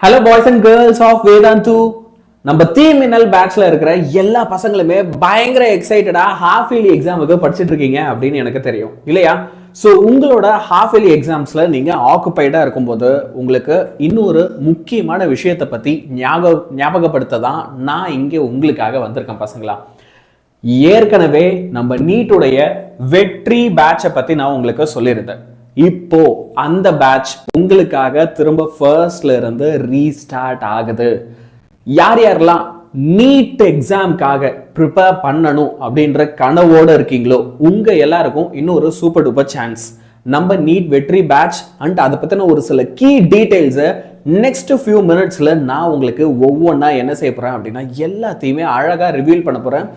Hello boys and girls of Vedantu. நம்ம தீமின்னல் பேட்ச்ல இருக்கிற எல்லா பசங்களுமே பயங்கர எக்ஸைட்டடா ஹாஃப் இயர்லி எக்ஸாமுக்கு படிச்சுட்டு இருக்கீங்க அப்படின்னு எனக்கு தெரியும் இல்லையா? ஸோ உங்களோட ஹாஃப் இயர்லி எக்ஸாம்ஸ்ல நீங்க ஆக்குபைடா இருக்கும்போது உங்களுக்கு இன்னொரு முக்கியமான விஷயத்தை பத்தி ஞாபகப்படுத்த தான் நான் இங்கே உங்களுக்காக வந்திருக்கேன் பசங்களா. ஏற்கனவே நம்ம நீட்டுடைய வெற்றி பேட்சை பத்தி நான் உங்களுக்கு சொல்லியிருந்தேன். இப்போ அந்த பேட்ச் உங்களுக்காக திரும்ப ஃபர்ஸ்ட்ல இருந்து ரீஸ்டார்ட் ஆகுது. யார் யாரெல்லாம் நீட் எக்ஸாம்காக ப்ரிப்பேர் பண்ணணும் அப்படின்ற கனவோடு இருக்கீங்களோ உங்க எல்லாருக்கும் இன்னொரு சூப்பர் டூப்பர் சான்ஸ். நம்ம நீட் வெற்றி பேட்ச் அண்ட் அதை பத்தின ஒரு சில கீ டீடைல்ஸை நெக்ஸ்ட் ஃபியூ மினிட்ஸ்ல நான் உங்களுக்கு ஒவ்வொன்றா என்ன செய்ய போறேன் அப்படின்னா எல்லாத்தையுமே அழகா ரிவீல் பண்ண போறேன்.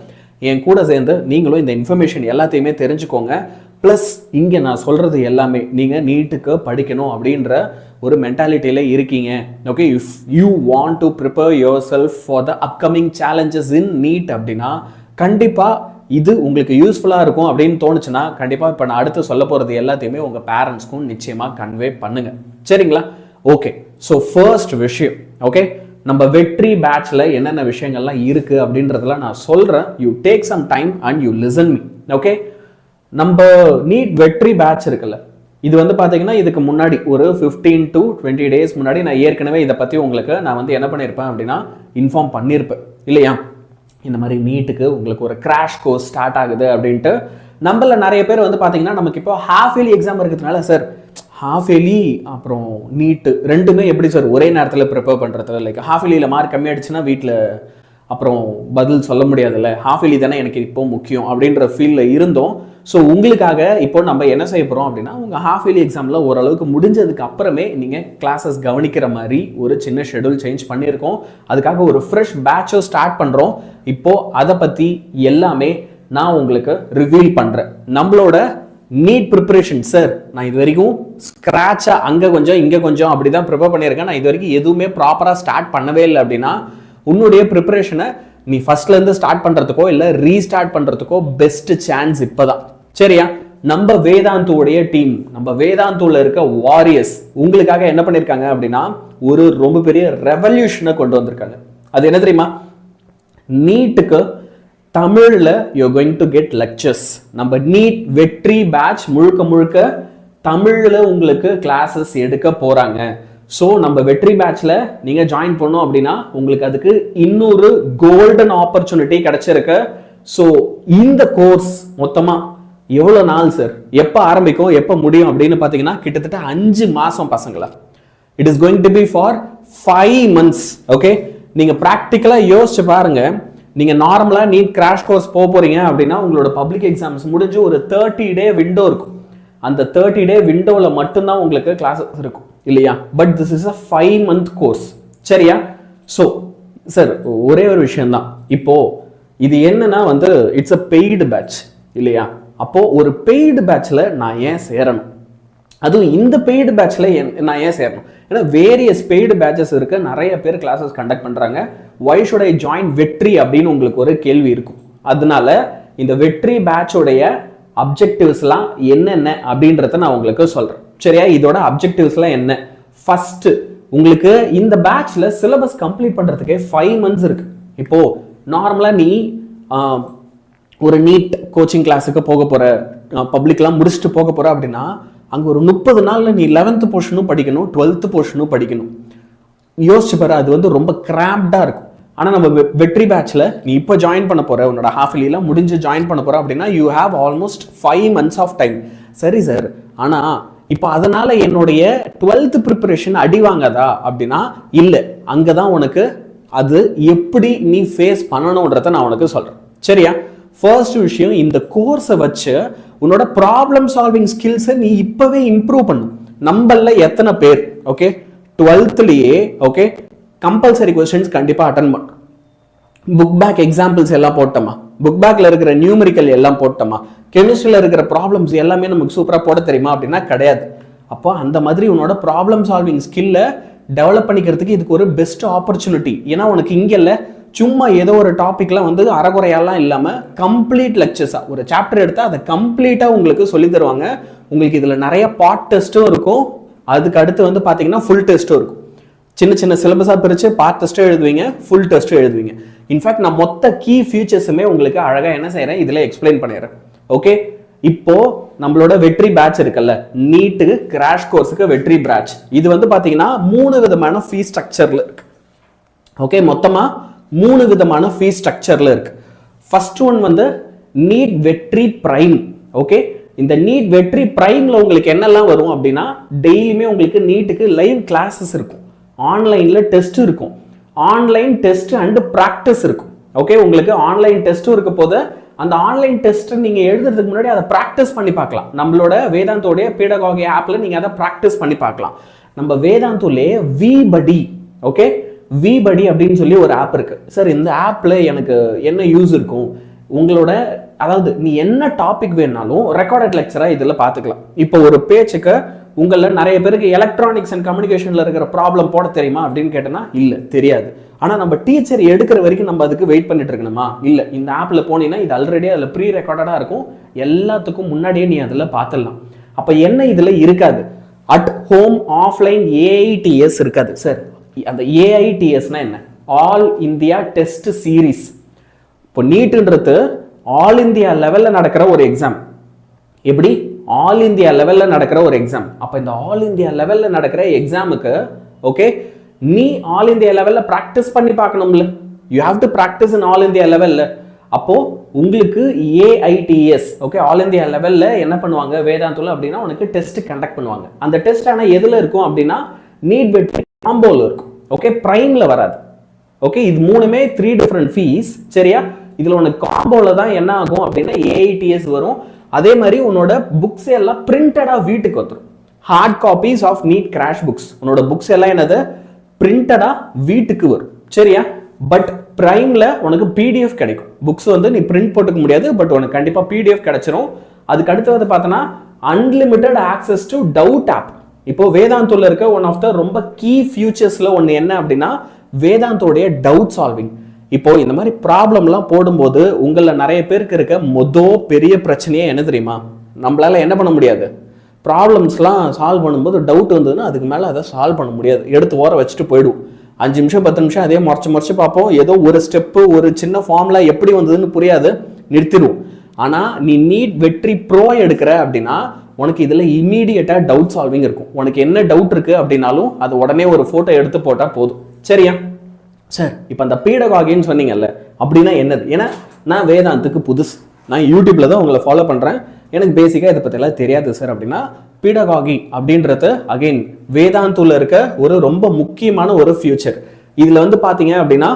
என் கூட சேர்ந்து நீங்களும் இந்த இன்ஃபர்மேஷன் எல்லாத்தையுமே தெரிஞ்சுக்கோங்க. ப்ளஸ் இங்கே நான் சொல்கிறது எல்லாமே நீங்கள் நீட்டுக்கு படிக்கணும் அப்படின்ற ஒரு மென்டாலிட்டியில் இருக்கீங்க. Okay, if you want to prepare your self for the upcoming challenges in NEET அப்படின்னா கண்டிப்பாக இது உங்களுக்கு யூஸ்ஃபுல்லாக இருக்கும் அப்படின்னு தோணுச்சுன்னா கண்டிப்பாக இப்போ நான் அடுத்து சொல்ல போகிறது எல்லாத்தையுமே உங்கள் பேரண்ட்ஸ்க்கும் நிச்சயமாக கன்வே பண்ணுங்க. சரிங்களா? ஓகே, ஸோ ஃபர்ஸ்ட் விஷயம், ஓகே, நம்ம வெற்றி பேட்ச்ல என்னென்ன விஷயங்கள்லாம் இருக்கு அப்படின்றதெல்லாம் நான் சொல்றேன். You take some time and you listen me. Okay, நம்ம நீட் வெற்றி பேட்ச் இருக்குல்ல, இது வந்து பாத்தீங்கன்னா இதுக்கு முன்னாடி ஒரு 15 to 20 days முன்னாடி நான் ஏற்கனவே இதை பத்தி உங்களுக்கு நான் வந்து என்ன பண்ணியிருப்பேன் அப்படின்னா இன்ஃபார்ம் பண்ணியிருப்பேன் இல்லையா? இந்த மாதிரி நீட்டுக்கு உங்களுக்கு ஒரு கிராஷ் கோர்ஸ் ஸ்டார்ட் ஆகுது அப்படின்ட்டு. நம்மள நிறைய பேர் வந்து பாத்தீங்கன்னா நமக்கு இப்போ ஹாஃப் இயர்லி எக்ஸாம் இருக்கிறதுனால சார் ஹாஃப் இயர்லி அப்புறம் நீட்டு ரெண்டுமே எப்படி சார் ஒரே நேரத்தில் ப்ரிப்பேர் பண்ணுறது? லைக் ஹாஃப் இயர்லியில் மார்க் கம்மியாயிடுச்சுன்னா வீட்டில் அப்புறம் பதில் சொல்ல முடியாதுல்ல, ஹாஃப் இயர்லி தானே எனக்கு இப்போ முக்கியம் அப்படின்ற ஃபீல்டில் இருந்தோம். ஸோ உங்களுக்காக இப்போ நம்ம என்ன செய்ய போகிறோம் அப்படின்னா உங்கள் ஹாஃப் இயர்லி எக்ஸாமில் ஓரளவுக்கு முடிஞ்சதுக்கு அப்புறமே நீங்கள் கிளாஸஸ் கவனிக்கிற மாதிரி ஒரு சின்ன ஷெடியூல் சேஞ்ச் பண்ணியிருக்கோம். அதுக்காக ஒரு ஃப்ரெஷ் பேட்சை ஸ்டார்ட் பண்ணுறோம். இப்போது அதை பற்றி எல்லாமே நான் உங்களுக்கு ரிவீல் பண்ணுறேன். நம்மளோட நீட் ப்ரிப்பரேஷன் சார் நான் இது வரைக்கும் ஸ்க்ராட்சா அங்கே கொஞ்சம் இங்கே கொஞ்சம் அப்படி தான் ப்ரிப்பேர் பண்ணியிருக்கேன், நான் இது வரைக்கும் எதுவுமே ப்ராப்பராக ஸ்டார்ட் பண்ணவே இல்லை அப்படின்னா உன்னுடைய ப்ரிப்பரேஷனை நீ ஃபர்ஸ்ட்லேருந்து ஸ்டார்ட் பண்ணுறதுக்கோ இல்லை ரீஸ்டார்ட் பண்ணுறதுக்கோ பெஸ்ட் சான்ஸ் இப்போ தான். சரியா? நம்ம வேதாந்துடைய டீம், நம்ம வேதாந்துல இருக்க வாரியர்ஸ் உங்களுக்காக என்ன பண்ணியிருக்காங்க அப்படின்னா ஒரு ரொம்ப பெரிய ரெவல்யூஷனை கொண்டு வந்திருக்காங்க. அது என்ன தெரியுமா? நீட்டுக்கு தமிழ்ல you're going to get lectures. நம்ம நீட் வெற்றி பேட்ச் முழுக்க முழுக்க தமிழ்ல உங்களுக்கு கிளாஸஸ் எடுக்க போறாங்க. ஸோ நம்ம வெற்றி பேட்ச்ல நீங்க ஜாயின் பண்ணோம் அப்படின்னா உங்களுக்கு அதுக்கு இன்னொரு கோல்டன் ஆப்பர்ச்சுனிட்டி கிடைச்சிருக்கு. ஸோ இந்த கோர்ஸ் மொத்தமா எவ்வளவு நாள் சார், எப்போ ஆரம்பிக்கும் எப்போ முடியும் அப்படின்னு பார்த்தீங்கன்னா கிட்டத்தட்ட 5 மாசம் பசங்களா. It is going to be for 5 months. ஓகே, நீங்க ப்ராக்டிக்கலா யோசிச்சு பாருங்க. நீங்க நார்மலா நீட் கிராஷ் கோர்ஸ் போறீங்க அப்படின்னா உங்களோட பப்ளிக் எக்ஸாம்ஸ் முடிஞ்சு ஒரு 30 day விண்டோ இருக்கும். அந்த 30 day விண்டோவில் மட்டும்தான் உங்களுக்கு கிளாஸஸ் இருக்கும் இல்லையா? But this is a 5 month course. சரியா? ஸோ சார் ஒரே ஒரு விஷயம் தான், இப்போ இது என்னன்னா வந்து இட்ஸ் அ பெய்டு பேட்ச் இல்லையா? அப்போ ஒரு பெய்டு பேட்ச்ல நான் ஏன் சேரணும்? அதுவும் இந்த பெய்டு பேட்ச்ல நான் ஏன் சேரணும்? ஏன்னா வேரியஸ் பெய்டு பேட்சஸ் இருக்கு, நிறைய பேர் கிளாஸஸ் கண்டக்ட் பண்றாங்க. வை ஷுட் ஐ ஜாயின் வெற்றி அப்படின்னு உங்களுக்கு ஒரு கேள்வி இருக்கும். அதனால இந்த வெற்றி பேட்சோடைய அப்ஜெக்டிவ்ஸ்லாம் என்னென்ன அப்படின்றத நான் உங்களுக்கு சொல்றேன். சரியா? இதோட அப்ஜெக்டிவ்ஸ்லாம் என்ன? ஃபர்ஸ்ட், உங்களுக்கு இந்த பேட்ச்ல சிலபஸ் கம்ப்ளீட் பண்றதுக்கே 5 months இருக்கு. இப்போ நார்மலா நீ ஒரு நீட் கோச்சிங் கிளாஸுக்கு போக போற, பப்ளிக்லாம் முடிச்சுட்டு போக போற அப்படின்னா அங்க ஒரு 30 நாள்ல நீ 11th போர்ஷனும் படிக்கணும், 12th போர்ஷனும் படிக்கணும். யோசிச்சு பாரு, அது வந்து ரொம்ப கிராம்டா இருக்கும். ஆனா நம்ம வெற்றி பேட்ச்ல நீ இப்போ ஜாயின் பண்ண போற, உன்னோட ஹாஃப் இயர்லில முடிஞ்சு ஜாயின் பண்ண போற அப்படின்னா you have almost 5 months of time. சரி சார், ஆனா இப்போ அதனால என்னுடைய 12th ப்ரிப்பரேஷன் அடி வாங்காதா அப்படின்னா இல்லை. அங்கதான் உனக்கு அது எப்படி நீ ஃபேஸ் பண்ணணும்ன்றத நான் உனக்கு சொல்றேன். சரியா? ஃபர்ஸ்ட் விஷயம், இந்த கோர்ஸை வச்சு உன்னோட ப்ராப்ளம் சால்விங் ஸ்கில்ஸை நீ இப்பவே இம்ப்ரூவ் பண்ணும். நம்மள எத்தனை பேர் ஓகே 12thலயே ஓகே கம்பல்சரி கொஸ்டின்ஸ் கண்டிப்பா அட்டன் பண்ண, புக் பேக் எக்ஸாம்பிள்ஸ் எல்லாம் போட்டோமா, புக் பேக்ல இருக்கிற நியூமெரிக்கல் எல்லாம் போட்டோமா, கெமிஸ்ட்ரியில் இருக்கிற ப்ராப்ளம்ஸ் எல்லாமே நமக்கு சூப்பராக போட தெரியுமா அப்படின்னா கிடையாது. அப்போ அந்த மாதிரி உன்னோட ப்ராப்ளம் சால்விங் ஸ்கில்லை டெவலப் பண்ணிக்கிறதுக்கு இதுக்கு ஒரு பெஸ்ட் ஆப்பர்ச்சுனிட்டி. ஏன்னா உனக்கு இங்கே இல்லை, சும்மா ஏதோ ஒரு டாபிக்ல வந்து அறகுறையெல்லாம் இல்லாமல் கம்ப்ளீட் லெக்சர்ஸா ஒரு சாப்டர் எடுத்தா அதை கம்ப்ளீட்டாக உங்களுக்கு சொல்லி தருவாங்க. உங்களுக்கு இதில் நிறைய பார்ட் டெஸ்ட்டும் இருக்கும், அதுக்கு அடுத்து வந்து பார்த்தீங்கன்னா ஃபுல் டெஸ்ட்டும் இருக்கும். சின்ன சின்ன சிலபஸா பிரிச்சு பார்ட் டெஸ்ட் எழுதுவீங்க, ஃபுல் டெஸ்ட் எழுதுவீங்க. இன்ஃபேக்ட் நான் மொத்த கீ ஃபியூச்சர்ஸுமே உங்களுக்கு அழகா என்ன செய்யறேன் இதுல எக்ஸ்பிளைன் பண்ணிடுறேன். ஓகே, இப்போ நம்மளோட வெற்றி பேட்ச் இருக்குல்ல, நீட்டு கிராஷ் கோர்ஸுக்கு வெற்றி பேட்ச், இது வந்து பாத்தீங்கன்னா 3 விதமான ஃபீஸ் ஸ்ட்ரக்சர்ல இருக்கு. ஓகே, மொத்தமா 3 விதமான ஃபீஸ் ஸ்ட்ரக்சர்ல இருக்கு. ஃபர்ஸ்ட் ஒன் வந்து நீட் வெற்றி பிரைம். ஓகே, இந்த நீட் வெற்றி பிரைம்ல உங்களுக்கு என்னெல்லாம் வரும் அப்படின்னா, டெய்லியுமே உங்களுக்கு நீட்டுக்கு லைவ் கிளாஸஸ் இருக்கும், ஆன்லைன்ல டெஸ்ட் இருக்கும், ஆன்லைன் டெஸ்ட் அண்ட் பிராக்டிஸ் இருக்கும். ஓகே, உங்களுக்கு ஆன்லைன் டெஸ்ட்டும் இருக்க போது அந்த ஆன்லைன் டெஸ்ட் நீங்க எழுதுறதுக்கு முன்னாடி அதை பிராக்டிஸ் பண்ணி பார்க்கலாம். நம்மளோட வேதாந்தோடைய பீடகாகி ஆப்ல நீங்க அதை பிராக்டிஸ் பண்ணி பார்க்கலாம். நம்ம வேதாந்தோலே விபடி, ஓகே, விபடி அப்படின்னு சொல்லி ஒரு ஆப் இருக்கு. சார் இந்த ஆப்ல எனக்கு என்ன யூஸ் இருக்கும், உங்களோட அதாவது நீ என்ன டாபிக் வேணாலும் ரெக்கார்டட் லெக்சரா இதுல பாத்துக்கலாம். இப்போ ஒரு பேச்சுக்கு உங்கள நிறைய பேருக்கு எலக்ட்ரானிக்ஸ் அண்ட் கம்யூனிகேஷன்ல இருக்கிற ப்ராப்ளம் போட தெரியுமா அப்படின்னு கேட்டனா இல்ல, தெரியாது. ஆனா நம்ம டீச்சர் எடுக்கிற வரைக்கும் நம்ம அதுக்கு வெயிட் பண்ணிட்டு இருக்கணுமா? இல்ல, இந்த ஆப்ல போனீங்கன்னா இது ஆல்ரெடி அதுல ப்ரீ ரெக்கார்டடா இருக்கும், எல்லாத்துக்கும் முன்னாடியே நீ அதுல பாத்துடலாம். அப்ப என்ன இதுல இருக்காது, அட் ஹோம் ஆஃப்லைன் ஏஐடிஎஸ் இருக்காது. சார் அந்த ஏஐடிஎஸ்னா என்ன? All India test series. இப்போ நீட்ன்றது ஆல் இந்தியா லெவல்ல நடக்கிற ஒரு எக்ஸாம். எப்படி? ஆல் இந்தியா லெவல்ல நடக்கிற ஒரு எக்ஸாம். அப்ப இந்த ஆல் இந்தியா லெவல்ல நடக்கிற எக்ஸாமுக்கு ஓகே, நீ ஆல் இந்தியா லெவல்ல பிராக்டிஸ் பண்ணி பார்க்கணும்ல, you have to practise in all India லெவல்ல. அப்போ உங்களுக்கு ஏஐடிஎஸ் ஓகே, ஆல் இந்தியா லெவல்ல என்ன பண்ணுவாங்க வேதாந்தூல அப்படின்னா உனக்கு டெஸ்ட் கண்டக்ட் பண்ணுவாங்க. அந்த டெஸ்ட் ஆனா எதுல இருக்கும் அப்படின்னா நீட் வெற்றி காம்போல இருக்கும். ஓகே, பிரைம்ல வராது. ஓகே, இது மூணுமே 3 டிஃபரெண்ட் ஃபீஸ். சரியா? இதுல உனக்கு காம்போல தான் என்ன ஆகும் அப்படின்னா ஏஐடிஎஸ் வரும். அதே மாதிரி உன்னோட புக்ஸ் எல்லாம் பிரிண்டடா வீட்டுக்கு வந்துடும். Hard copies of NEET crash books, உன்னோட புக்ஸ் எல்லாம் என்னது பிரிண்டடா வீட்டுக்கு வரும். சரியா? பட் பிரைம்ல உனக்கு பிடிஎஃப் கிடைக்கும். புக்ஸ் வந்து நீ பிரிண்ட் போட்டுக்க முடியாது, பட் உனக்கு கண்டிப்பா பிடிஎஃப் கிடைச்சிரும். அதுக்கு அடுத்து வந்து பார்த்தோன்னா unlimited access to doubt app. இப்போ வேதாந்தோல இருக்க ஒன் ஆஃப் த ரொம்ப கீ ஃபியூச்சர்ஸ்ல ஒன்று என்ன அப்படின்னா வேதாந்தோடைய டவுட் சால்விங். இப்போ இந்த மாதிரி ப்ராப்ளம்லாம் போடும்போது உங்கள நிறைய பேருக்கு இருக்க பெரிய பிரச்சனையே என்ன தெரியுமா? நம்மளால என்ன பண்ண முடியாது, ப்ராப்ளம்ஸ்லாம் சால்வ் பண்ணும்போது டவுட் வந்ததுன்னா அதுக்கு மேலே அதை சால்வ் பண்ண முடியாது, எடுத்து ஓர வச்சுட்டு போயிடுவோம். 5 நிமிஷம் 10 நிமிஷம் அதே முறைச்சு பார்ப்போம், ஏதோ ஒரு ஸ்டெப்பு ஒரு சின்ன ஃபார்முலா எப்படி வந்ததுன்னு புரியாது, நிறுத்திடுவோம். ஆனால் நீ நீட் வெற்றி ப்ரோ எடுக்கிற அப்படின்னா உனக்கு இதில் இமீடியட்டாக டவுட் சால்விங் இருக்கும். உனக்கு என்ன டவுட் இருக்கு அப்படின்னாலும் அது உடனே ஒரு ஃபோட்டோ எடுத்து போட்டால் போதும். சரியா? சார் இப்போ அந்த பீடகாகின்னு சொன்னீங்கல்ல, அப்படின்னா என்னது? ஏன்னா நான் வேதாந்துக்கு புதுசு, நான் யூடியூப்ல தான் உங்களை ஃபாலோ பண்ணுறேன், எனக்கு பேசிக்காக இதை பற்றிலாம் தெரியாது சார் அப்படின்னா பீடகாகி அப்படின்றது அகெயின் வேதாந்தூல இருக்க ஒரு ரொம்ப முக்கியமான ஒரு ஃபியூச்சர். இதில் வந்து பார்த்தீங்க அப்படின்னா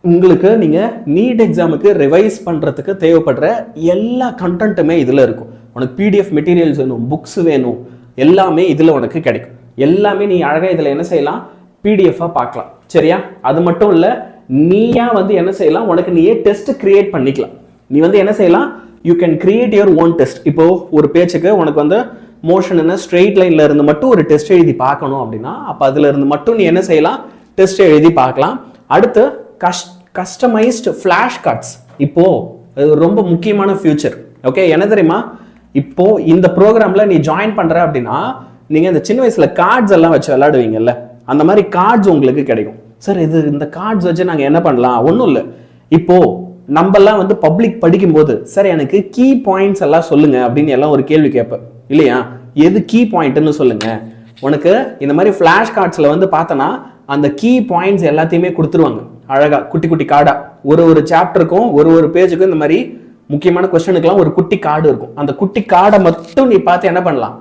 உங்களுக்கு நீங்கள் நீட் எக்ஸாமுக்கு ரிவைஸ் பண்ணுறதுக்கு தேவைப்படுற எல்லா கண்டென்ட்டுமே இதில் இருக்கும். உனக்கு பிடிஎஃப் மெட்டீரியல்ஸ் வேணும், புக்ஸ் வேணும், எல்லாமே இதில் உனக்கு கிடைக்கும். எல்லாமே நீ அழகாக இதில் என்ன செய்யலாம், பிடிஎஃபாக பார்க்கலாம். சரியா? அது மட்டும் இல்லை, நீயா வந்து என்ன செய்யலாம், உனக்கு நீயே டெஸ்ட் கிரியேட் பண்ணிக்கலாம். நீ வந்து என்ன செய்யலாம், you can create your own test. இப்போ ஒரு பேச்சுக்கு உனக்கு வந்து மோஷன் என்ன ஸ்ட்ரெயிட் லைன்ல இருந்து மட்டும் ஒரு டெஸ்ட் எழுதி பார்க்கணும் அப்படின்னா அப்போ அதுல இருந்து மட்டும் நீ என்ன செய்யலாம், டெஸ்ட் எழுதி பார்க்கலாம். அடுத்து கஸ்டமைஸ்டு ஃபிளாஷ் கார்ட்ஸ். இப்போ ரொம்ப முக்கியமான ஃபியூச்சர். ஓகே, என்ன தெரியுமா, இப்போ இந்த ப்ரோக்ராம்ல நீ ஜாயின் பண்ற அப்படின்னா நீங்க இந்த சின்ன வயசுல கார்ட்ஸ் எல்லாம் வச்சு விளையாடுவீங்கல்ல, அந்த மாதிரி கார்ட்ஸ் உங்களுக்கு கிடைக்கும். சார் இது இந்த கார்ட்ஸ் வச்சு நாங்க என்ன பண்ணலாம்? ஒன்றும் இல்லை, இப்போ நம்மெல்லாம் வந்து பப்ளிக் படிக்கும்போது சார் எனக்கு கீ பாயிண்ட்ஸ் எல்லாம் சொல்லுங்க அப்படின்னு எல்லாம் ஒரு கேள்வி கேட்பேன் இல்லையா? எது கீ பாயிண்ட்னு சொல்லுங்க. உனக்கு இந்த மாதிரி ஃபிளாஷ் கார்ட்ஸ்ல வந்து பார்த்தனா அந்த கீ பாயிண்ட்ஸ் எல்லாத்தையுமே கொடுத்துருவாங்க அழகா குட்டி குட்டி கார்டா. ஒரு சாப்டருக்கும் ஒரு பேஜுக்கும் இந்த மாதிரி முக்கியமான கொஸ்டினுக்குலாம் ஒரு குட்டி கார்டு இருக்கும். அந்த குட்டி கார்டை மட்டும் நீ பார்த்து என்ன பண்ணலாம்,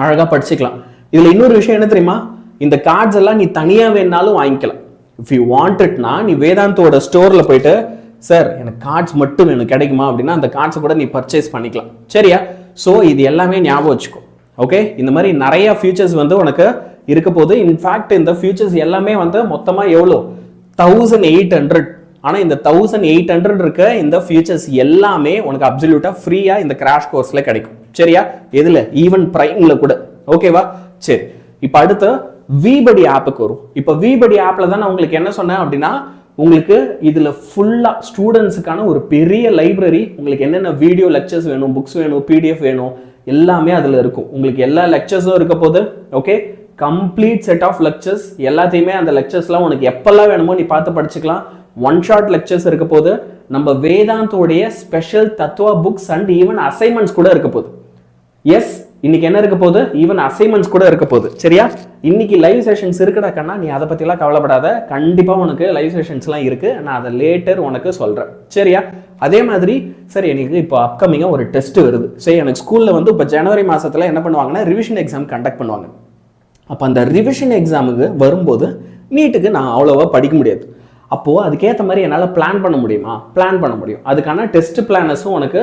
அழகா படிச்சுக்கலாம். இதுல இன்னொரு விஷயம் என்ன தெரியுமா, இந்த கார்ட்ஸ் எல்லாம் நீ தனியா வேணாலும் வாங்கிக்கலாம். இஃப் யூ வாண்ட் இட்னா நீ வேதாந்தோட ஸ்டோர்ல போயிட்டு சார் எனக்கு கார்ட்ஸ் மட்டும் எனக்கு கிடைக்குமா அப்படின்னா அந்த கார்ட்ஸை கூட நீ பர்ச்சேஸ் பண்ணிக்கலாம். சரியா? ஸோ இது எல்லாமே ஞாபகம் வச்சுக்கோ. ஓகே, இந்த மாதிரி நிறைய ஃபியூச்சர்ஸ் வந்து உனக்கு இருக்க போது. இன்ஃபேக்ட் இந்த ஃபியூச்சர்ஸ் எல்லாமே வந்து மொத்தமா எவ்வளோ 1800. ஆனா இந்த 1800 இருக்க இந்த ஃபியூச்சர்ஸ் எல்லாமே உனக்கு அப்சல்யூட்டா ஃப்ரீயா இந்த கிராஷ் கோர்ஸ்ல கிடைக்கும். சரியா? எதுல? ஈவன் பிரைம்ல கூட. ஓகேவா? சரி, இப்போ அடுத்து விபடி ஆப்புக்கு வரும். இப்போ விபடி ஆப்ல தான் நான் உங்களுக்கு என்ன சொன்னேன் அப்படின்னா உங்களுக்கு இதுல ஃபுல்லா ஸ்டூடெண்ட்ஸுக்கான ஒரு பெரிய லைப்ரரி, உங்களுக்கு என்னென்ன வீடியோ லெக்சர்ஸ் வேணும், புக்ஸ் வேணும், பிடிஎஃப் வேணும், எல்லாமே அதுல இருக்கும். உங்களுக்கு எல்லா லெக்சர்ஸும் இருக்க போது. Okay, complete set of lectures எல்லாத்தையுமே அந்த லெக்சர்ஸ்லாம் உனக்கு எப்பெல்லாம் வேணுமோ நீ பார்த்து படிச்சுக்கலாம். ஒன் ஷாட் லெக்சர்ஸ் இருக்க போது, நம்ம வேதாந்தோடைய ஸ்பெஷல் தத்துவா புக்ஸ் அண்ட் ஈவன் அசைன்மெண்ட்ஸ் கூட இருக்க போகுது. எஸ், இன்னைக்கு என்ன இருக்க போகுது, ஈவன் அசைன்மெண்ட்ஸ் கூட இருக்க போகுது. சரியா, இன்னைக்கு லைவ் செஷன்ஸ் இருக்குடா கண்ணா, நீ அதை பத்திலாம் கவலைப்படாத, கண்டிப்பா உனக்கு லைவ் செஷன்ஸ்லாம் இருக்கு, நான் அதை லேட்டர் உனக்கு சொல்றேன். சரியா, அதே மாதிரி சரி எனக்கு இப்போ அப்கமிங்கா ஒரு டெஸ்ட் வருது. சரி, எனக்கு ஸ்கூல்ல வந்து இப்போ ஜனவரி மாசத்துல என்ன பண்ணுவாங்கன்னா ரிவிஷன் எக்ஸாம் கண்டக்ட் பண்ணுவாங்க. அப்போ அந்த ரிவிஷன் எக்ஸாமுக்கு வரும்போது நீட்டுக்கு நான் அவ்வளோவா படிக்க முடியாது. அப்போது அதுக்கேற்ற மாதிரி என்னால் பிளான் பண்ண முடியுமா? பிளான் பண்ண முடியும். அதுக்கான டெஸ்ட் பிளானர்ஸும் உனக்கு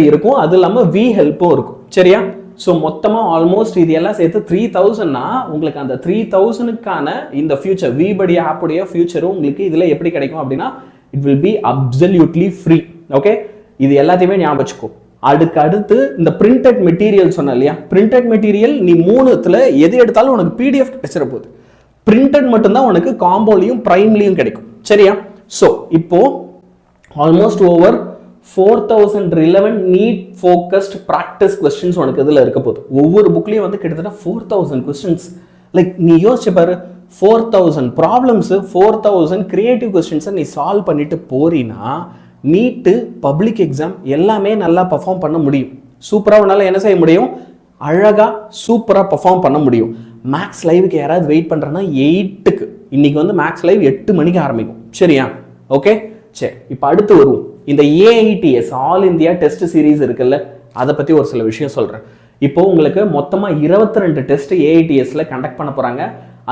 இருக்கும், அது இல்லாமல் வி ஹெல்ப்பும் இருக்கும். சரியா, ஸோ மொத்தமாக ஆல்மோஸ்ட் இது எல்லாம் சேர்த்து 3000னா உங்களுக்கு அந்த 3000க்கான இந்த ஃபியூச்சர் விபடி ஆப்புடைய ஃபியூச்சரும் உங்களுக்கு இதில் எப்படி கிடைக்கும் அப்படின்னா it will be absolutely free. Okay, இது எல்லாத்தையுமே ஞாபகம் வச்சுக்கோ. அடுத்து இந்த பிரிண்டட் மெட்டீரியல் சொன்ன இல்லையா, பிரிண்டட் மெட்டீரியல் நீ 3த்துல எது எடுத்தாலும் உனக்கு பிடிஎஃப் கிடைச்சிட போகுது. பிரிண்டட் மட்டும்தான் உனக்கு காம்போலையும் பிரைம்லையும் கிடைக்கும். சரியா, ஸோ இப்போ almost over 4000 relevant NEET focused practice questions உனக்கு இதில் இருக்க போகுது. ஒவ்வொரு புக்லையும் வந்து கிட்டத்தட்ட 4000 கொஸ்டின்ஸ். லைக் நீ யோசிச்சு பாரு, 4000 ப்ராப்ளம்ஸ், 4000 கிரியேட்டிவ் கொஸ்டின்ஸை நீ சால்வ் பண்ணிட்டு போறீன்னா நீட்டு பப்ளிக் எக்ஸாம் எல்லாமே நல்லா பர்ஃபார்ம் பண்ண முடியும். சூப்பராக உன்னால் என்ன செய்ய முடியும், அழகாக சூப்பராக பர்ஃபார்ம் பண்ண முடியும். மேக்ஸ் லைவுக்கு யாராவது வெயிட் பண்ணுறேன்னா 8க்கு, இன்னைக்கு வந்து மேக்ஸ் லைவ் 8 மணிக்கு ஆரம்பிக்கும். சரியா, ஓகே சரி. இப்போ அடுத்து வருவோம், இந்த AITS all India test series இருக்குல்ல, அதை பற்றி ஒரு சில விஷயம் சொல்கிறேன். இப்போ உங்களுக்கு மொத்தமாக 22 டெஸ்ட் AITSல கண்டக்ட் பண்ண போகிறாங்க.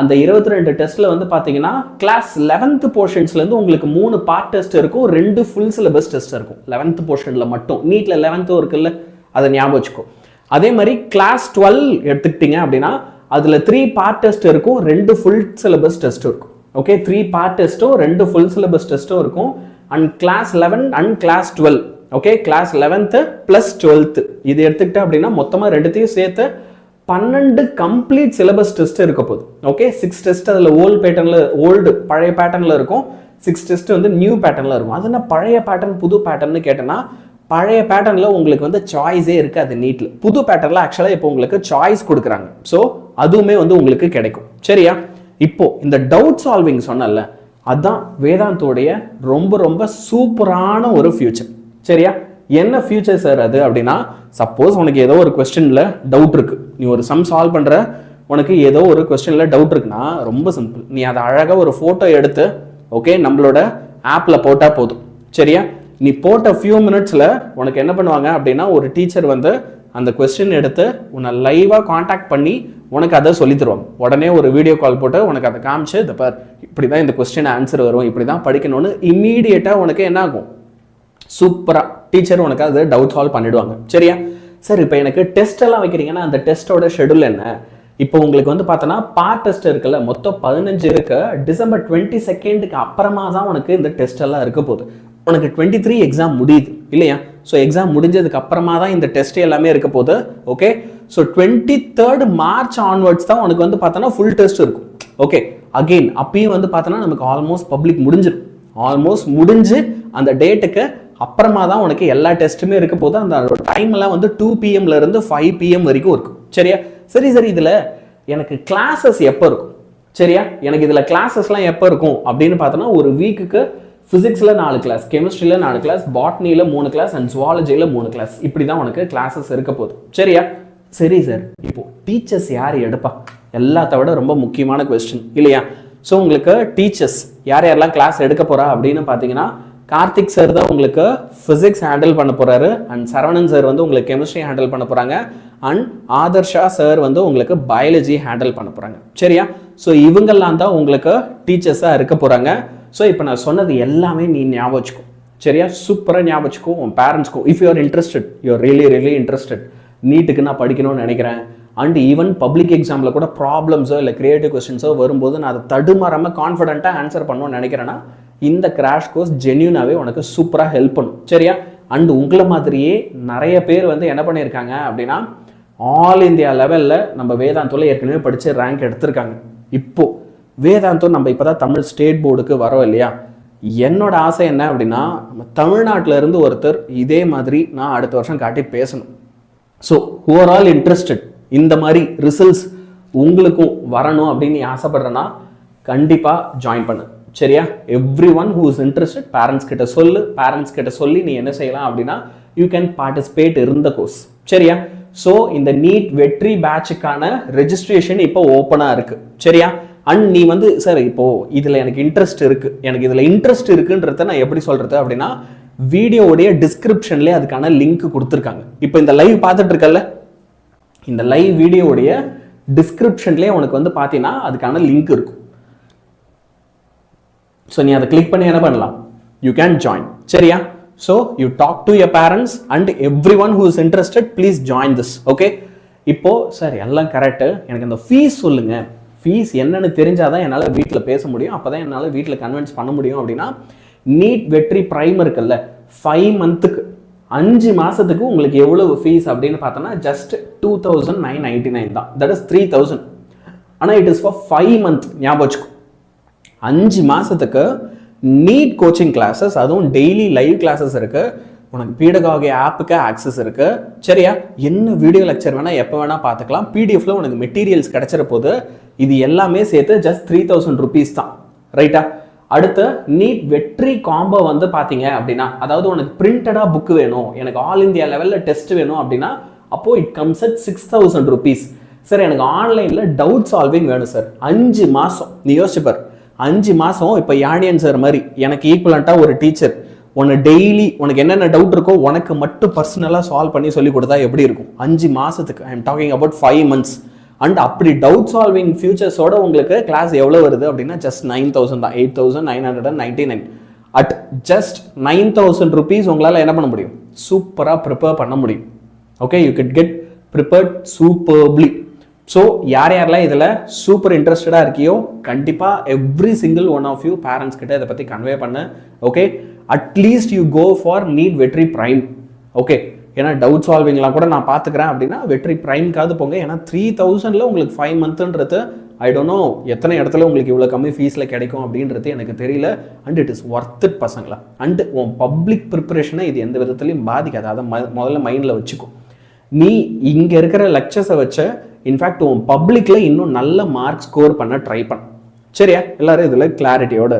அந்த 22 டெஸ்ட்ல வந்து பார்த்தீங்கன்னா கிளாஸ் 11th போர்ஷன்ஸ்லேருந்து உங்களுக்கு 3 பார்ட் டெஸ்ட் இருக்கும், 2 ஃபுல் சிலபஸ் டெஸ்ட் இருக்கும். 11th போர்ஷனில் மட்டும், நீட்டில் 11th இருக்குல்ல, அதை ஞாபகம் வச்சுக்கோ. அதே மாதிரி கிளாஸ் 12 எடுத்துக்கிட்டீங்க அப்படின்னா அதில் 3 பார்ட் டெஸ்ட் இருக்கும், 2 ஃபுல் சிலபஸ் டெஸ்ட் இருக்கும். ஓகே, 3 பார்ட் டெஸ்ட்டும் 2 ஃபுல் சிலபஸ் டெஸ்ட்டும் இருக்கும். And class 11 and class 12, okay, class 11th plus 12th இது எடுத்துக்கிட்ட அப்படின்னா மொத்தமாக ரெண்டுத்தையும் சேர்த்து 12 கம்ப்ளீட் சிலபஸ் டெஸ்ட் இருக்க போகுது. ஓகே, 6 டெஸ்ட் அதில் ஓல்டு பழைய பேட்டர்னில் இருக்கும், 6 டெஸ்ட் வந்து நியூ பேட்டர்னில் இருக்கும். அது என்ன பழைய பேட்டர்ன் புது பேட்டர்னு கேட்டேன்னா, பழைய பேட்டர்னில் உங்களுக்கு வந்து சாய்ஸே இருக்காது நீட்டில். புது பேட்டர்னில் ஆக்சுவலாக இப்போ உங்களுக்கு சாய்ஸ் கொடுக்குறாங்க. ஸோ அதுவுமே வந்து உங்களுக்கு கிடைக்கும். சரியா, இப்போ இந்த டவுட் சால்விங் சொன்னல, அதுதான் வேதாந்தோடைய ரொம்ப ரொம்ப சூப்பரான ஒரு ஃபியூச்சர். சரியா, என்ன ஃபியூச்சர் சார் அது அப்படின்னா, சப்போஸ் உனக்கு ஏதோ ஒரு கொஸ்டின்ல டவுட் இருக்கு, நீ ஒரு சம் சால்வ் பண்ற, உனக்கு ஏதோ ஒரு கொஸ்டின்ல டவுட் இருக்குன்னா ரொம்ப சிம்பிள், நீ அதை அழகாக ஒரு ஃபோட்டோ எடுத்து ஓகே நம்மளோட ஆப்ல போட்டா போதும். சரியா, நீ போட்ட ஃபியூ மினிட்ஸ்ல உனக்கு என்ன பண்ணுவாங்க அப்படின்னா ஒரு டீச்சர் வந்து அந்த கொஸ்டின் எடுத்து உன்னை லைவா காண்டாக்ட் பண்ணி உனக்கு அதை சொல்லி தருவாங்க. உடனே ஒரு வீடியோ கால் போட்டு உனக்கு அதை காமிச்சு, இந்த பார் இப்படிதான் இந்த கொஸ்டின் ஆன்சர் வரும், இப்படிதான் படிக்கணும்னு இம்மீடியட்டா உனக்கு என்ன ஆகும், சூப்பரா டீச்சர் உனக்கு அதை டவுட் சால்வ் பண்ணிடுவாங்க. சரியா, சார் இப்போ எனக்கு டெஸ்ட் எல்லாம் வைக்கிறீங்கன்னா அந்த டெஸ்ட்டோட ஷெடியூல் என்ன? இப்போ உங்களுக்கு வந்து பார்த்தோன்னா பார்ட் டெஸ்ட் இருக்குல்ல, மொத்தம் 15 இருக்கு. டிசம்பர் 22க்கு அப்புறமா தான் உனக்கு இந்த டெஸ்ட் எல்லாம் இருக்க போகுது. உனக்கு 23 எக்ஸாம் முடியுது இல்லையா? ஸோ எக்ஸாம் முடிஞ்சதுக்கு அப்புறமா தான் இந்த டெஸ்ட் எல்லாமே இருக்க போகுது. Okay, so 23rd March onwards தான் உனக்கு வந்து பார்த்தோன்னா ஃபுல் டெஸ்ட் இருக்கும். ஓகே, அகெயின் அப்பயும் வந்து பார்த்தோன்னா நமக்கு ஆல்மோஸ்ட் பப்ளிக் முடிஞ்சிடும். ஆல்மோஸ்ட் முடிஞ்சு அந்த டேட்டுக்கு அப்புறமா தான் உனக்கு எல்லா டெஸ்ட்டுமே இருக்க போது. அந்த டைம்லாம் வந்து 2 PM இருந்து 5 PM வரைக்கும் இருக்கும். சரியா, சரி இதில் எனக்கு கிளாஸஸ் எப்போ இருக்கும்? சரியா, எனக்கு இதில் கிளாஸஸ்லாம் எப்போ இருக்கும் அப்படின்னு பார்த்தோன்னா, ஒரு வீக்குக்கு ஃபிசிக்ஸில் 4 கிளாஸ், கெமிஸ்ட்ரியில் 4 கிளாஸ், பாட்னியில் 3 கிளாஸ் அண்ட் ஜுவாலஜியில் 3 கிளாஸ், இப்படி தான் உனக்கு கிளாஸஸ் இருக்க போகுது. சரியா, சரி சார், இப்போ டீச்சர்ஸ் யார் எடுப்பா? எல்லாத்த விட ரொம்ப முக்கியமான கொஸ்டின் இல்லையா? ஸோ உங்களுக்கு டீச்சர்ஸ் யாரெல்லாம் கிளாஸ் எடுக்க போறா அப்படின்னு பார்த்தீங்கன்னா, கார்த்திக் சார் தான் உங்களுக்கு ஃபிசிக்ஸ் ஹேண்டில் பண்ண போறாரு, அண்ட் சரவணன் சார் வந்து உங்களுக்கு கெமிஸ்ட்ரி ஹேண்டில் பண்ண போறாங்க, அண்ட் ஆதர்ஷா சார் வந்து உங்களுக்கு பயாலஜி ஹேண்டில் பண்ண போறாங்க. சரியா, ஸோ இவங்கெல்லாம் தான் உங்களுக்கு டீச்சர்ஸாக இருக்க போறாங்க. ஸோ இப்போ நான் சொன்னது எல்லாமே நீ ஞாபகம் வச்சுக்கோ. சரியா, சூப்பராக ஞாபகம் வச்சுக்கோ. உன் பேரண்ட்ஸ்க்கும் if you're interested, you're really interested, நீட்டுக்கு நான் படிக்கணும்னு நினைக்கிறேன், அண்ட் ஈவன் பப்ளிக் எக்ஸாமில் கூட ப்ராப்ளம்ஸோ இல்லை கிரியேட்டிவ் கொஸ்டின்ஸோ வரும்போது நான் அதை தடுமாறாமல் கான்ஃபிடென்ட்டாக ஆன்சர் பண்ணணும்னு நினைக்கிறேன்னா இந்த கிராஷ் கோர்ஸ் ஜென்யூனாகவே உனக்கு சூப்பராக ஹெல்ப் பண்ணும். சரியா, அண்ட் உங்களை மாதிரியே நிறைய பேர் வந்து என்ன பண்ணியிருக்காங்க அப்படின்னா, ஆல் இந்தியா லெவலில் நம்ம வேதாந்தோவில் ஏற்கனவே படித்து ரேங்க் எடுத்திருக்காங்க. இப்போது வேதாந்தம் நம்ம இப்போ தான் தமிழ் ஸ்டேட் போர்டுக்கு வரோம் இல்லையா? என்னோட ஆசை என்ன அப்படின்னா, நம்ம தமிழ்நாட்டில் இருந்து ஒருத்தர் இதே மாதிரி நான் அடுத்த வருஷம் காட்டி பேசணும். ஸோ ஓவரால் இன்ட்ரெஸ்டட் இந்த மாதிரி ரிசல்ட்ஸ் உங்களுக்கும் வரணும் அப்படின்னு நீ ஆசைப்படுறேன்னா கண்டிப்பாக ஜாயின் பண்ணு. சரியா? Every one who is interested parents கிட்ட சொல்லு. பேரண்ட்ஸ் கிட்ட சொல்லி நீ என்ன செய்யலாம் அப்படின்னா யூ கேன் பார்ட்டிசிபேட் இந்த கோர்ஸ். சரியா? ஸோ இந்த நீட் வெற்றி பேட்சுக்கான ரெஜிஸ்ட்ரேஷன் இப்போ ஓப்பனாக இருக்கு. சரியா? அண்ட் நீ வந்து சார் இப்போ இதில் எனக்கு இன்ட்ரெஸ்ட் இருக்கு, எனக்கு இதில் இன்ட்ரெஸ்ட் இருக்குன்றத நான் எப்படி சொல்றது அப்படின்னா வீடியோவுடைய டிஸ்கிரிப்ஷன்லேயே அதுக்கான லிங்க் கொடுத்துருக்காங்க. இப்போ இந்த லைவ் பார்த்துட்டு இருக்கல, இந்த லைவ் வீடியோவுடைய டிஸ்கிரிப்ஷன்லேயே உனக்கு வந்து பார்த்தீங்கன்னா அதுக்கான லிங்க் இருக்கும். ஸோ நீ அதை கிளிக் பண்ணி என்ன பண்ணலாம், யூ கேன் ஜாயின். சரியா? So you talk to your parents and everyone who is interested please join this. Okay? இப்போ சார் எல்லாம் கரெக்டு, எனக்கு அந்த ஃபீஸ் சொல்லுங்க, ஃபீஸ் என்னன்னு தெரிஞ்சாதான் என்னால் வீட்டில் பேச முடியும், அப்போ தான் என்னால் வீட்டில் கன்வின்ஸ் பண்ண முடியும் அப்படின்னா நீட் வெற்றி பிரைம் இருக்குல்ல 5 மந்த்துக்கு 5 மாதத்துக்கு உங்களுக்கு எவ்வளவு ஃபீஸ் அப்படின்னு பார்த்தோன்னா ஜஸ்ட் 2999 தான். That is 3000. ஆனால் இட் இஸ் ஃபார் 5 மந்த். ஞாபகம் வச்சுக்கோ, 5 மாதத்துக்கு நீட் கோச்சிங் கிளாஸஸ், அதுவும் டெய்லி லைவ் கிளாஸஸ் இருக்கு. உனக்கு பீடகாகி ஆப்புக்கு ஆக்சஸ் இருக்கு. சரியா? என்ன வீடியோ லெக்சர் வேணா எப்போ வேணா பார்த்துக்கலாம். பிடிஎஃப்ல உனக்கு மெட்டீரியல்ஸ் கிடைச்சிட போது. இது எல்லாமே சேர்த்து ஜஸ்ட் 3000 rupees தான். ரைட்டா? அடுத்து நீட் வெற்றி காம்போ வந்து பார்த்தீங்க அப்படின்னா, அதாவது உனக்கு பிரிண்டடா புக் வேணும், எனக்கு ஆல் இந்தியா லெவலில் டெஸ்ட் வேணும் அப்படின்னா அப்போ it comes at 6000 rupees. Sir எனக்கு ஆன்லைனில் டவுட் சால்விங் வேணும் சார், 5 மாதம். நீ யோசிச்சுப்பார், 5 மாதம். இப்போ யானியன் சார் மாதிரி எனக்கு ஈக்குவலண்ட்டாக ஒரு டீச்சர் உன்னை டெய்லி உனக்கு என்னென்ன டவுட் இருக்கோ உனக்கு மட்டும் பர்சனலாக சால்வ் பண்ணி சொல்லி கொடுத்தா எப்படி இருக்கும்? 5 மாதத்துக்கு. I am talking about 5 months. And அப்படி டவுட் சால்விங் ஃபியூச்சர்ஸோட உங்களுக்கு கிளாஸ் எவ்வளோ வருது அப்படின்னா ஜஸ்ட் 9000 தான். 8999 அட் ஜஸ்ட் 9000 rupees உங்களால் என்ன பண்ண முடியும்? சூப்பராக ப்ரிப்பேர் பண்ண முடியும். Okay? You can get prepared superbly. So யாரெல்லாம் இதில் சூப்பர் இன்ட்ரெஸ்டடாக இருக்கியோ கண்டிப்பாக every single one of you parents கிட்ட இதை பற்றி கன்வே பண்ண. Okay? At least you go for NEET வெற்றி பிரைம். ஓகே? ஏன்னா டவுட் சால்விங்லாம் கூட நான் பார்த்துக்கிறேன் அப்படின்னா வெற்றி பிரைம்காவது போங்க. ஏன்னா 3000ல் உங்களுக்கு 5 monthன்றது ஐ டோன்ட் நோ எத்தனை இடத்துல உங்களுக்கு இவ்வளோ கம்மி ஃபீஸில் கிடைக்கும் அப்படின்றது எனக்கு தெரியல. And it is worth it பசங்களா. அண்ட் உன் பப்ளிக் ப்ரிப்பரேஷனை இது எந்த விதத்துலையும் பாதிக்காது. அதை முதல்ல மைண்டில் வச்சுக்கோ. நீ இங்கே இருக்கிற லெக்சர்ஸை வச்ச இன்ஃபேக்ட் உன் பப்ளிக்கில் இன்னும் நல்ல மார்க் ஸ்கோர் பண்ண ட்ரை பண்ண. சரியா? எல்லாரும் இதில் கிளாரிட்டியோட.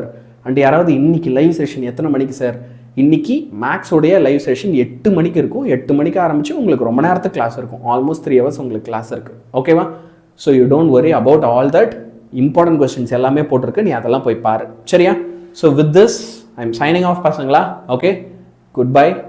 அண்ட் யாராவது இன்னைக்கு லைவ் செஷன் எத்தனை மணிக்கு சார்? இன்னைக்கு மேக்ஸோடைய லைவ் செஷன் 8 மணிக்கு இருக்கும். 8 மணிக்கு ஆரம்பிச்சு உங்களுக்கு ரொம்ப நேரத்துக்கு கிளாஸ் இருக்கும். ஆல்மோஸ்ட் 3 hours உங்களுக்கு கிளாஸ் இருக்கு. ஓகேவா? So you don't worry about all that. Important questions எல்லாமே போட்டிருக்கு, நீ அதெல்லாம் போய் பாரு. சரியா? So with this I am signing off பசங்களா. ஓகே? Good bye.